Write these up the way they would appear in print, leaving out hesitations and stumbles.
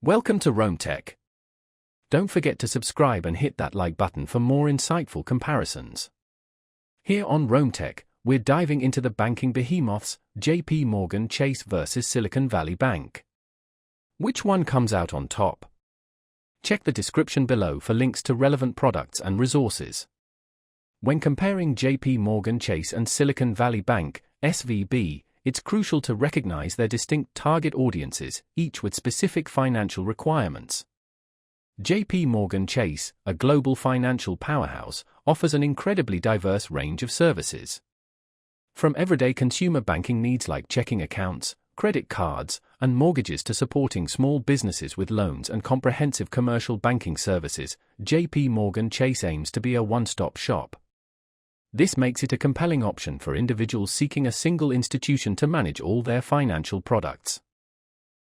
Welcome to Rome Tech. Don't forget to subscribe and hit that like button for more insightful comparisons. Here on Rome Tech, we're diving into the banking behemoths, JPMorgan Chase versus Silicon Valley Bank. Which one comes out on top? Check the description below for links to relevant products and resources. When comparing JPMorgan Chase and Silicon Valley Bank, SVB, it's crucial to recognize their distinct target audiences, each with specific financial requirements. JPMorgan Chase, a global financial powerhouse, offers an incredibly diverse range of services. From everyday consumer banking needs like checking accounts, credit cards, and mortgages to supporting small businesses with loans and comprehensive commercial banking services, JPMorgan Chase aims to be a one-stop shop. This makes it a compelling option for individuals seeking a single institution to manage all their financial products.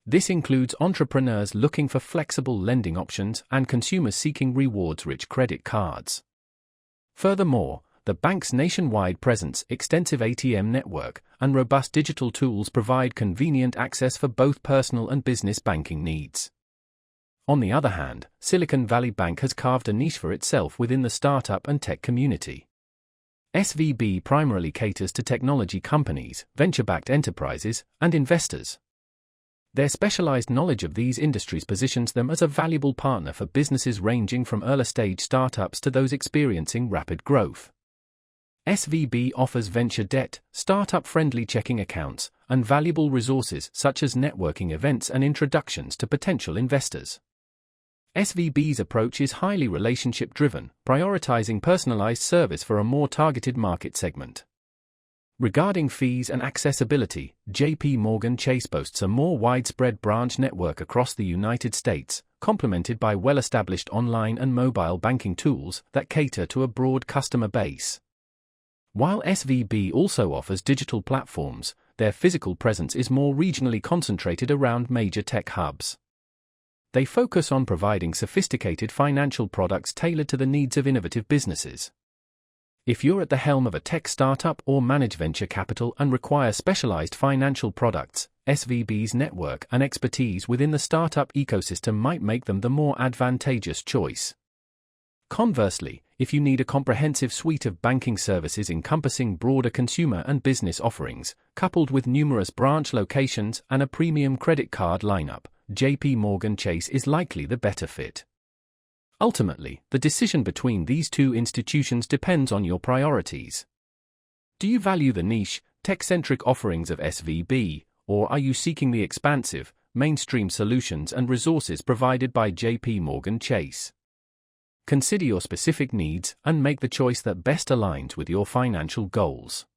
This includes entrepreneurs looking for flexible lending options and consumers seeking rewards-rich credit cards. Furthermore, the bank's nationwide presence, extensive ATM network, and robust digital tools provide convenient access for both personal and business banking needs. On the other hand, Silicon Valley Bank has carved a niche for itself within the startup and tech community. SVB primarily caters to technology companies, venture-backed enterprises, and investors. Their specialized knowledge of these industries positions them as a valuable partner for businesses ranging from early-stage startups to those experiencing rapid growth. SVB offers venture debt, startup-friendly checking accounts, and valuable resources such as networking events and introductions to potential investors. SVB's approach is highly relationship-driven, prioritizing personalized service for a more targeted market segment. Regarding fees and accessibility, JPMorgan Chase boasts a more widespread branch network across the United States, complemented by well-established online and mobile banking tools that cater to a broad customer base. While SVB also offers digital platforms, their physical presence is more regionally concentrated around major tech hubs. They focus on providing sophisticated financial products tailored to the needs of innovative businesses. If you're at the helm of a tech startup or manage venture capital and require specialized financial products, SVB's network and expertise within the startup ecosystem might make them the more advantageous choice. Conversely, if you need a comprehensive suite of banking services encompassing broader consumer and business offerings, coupled with numerous branch locations and a premium credit card lineup, JPMorgan Chase is likely the better fit. Ultimately, the decision between these two institutions depends on your priorities. Do you value the niche, tech-centric offerings of SVB, or are you seeking the expansive, mainstream solutions and resources provided by JPMorgan Chase? Consider your specific needs and make the choice that best aligns with your financial goals.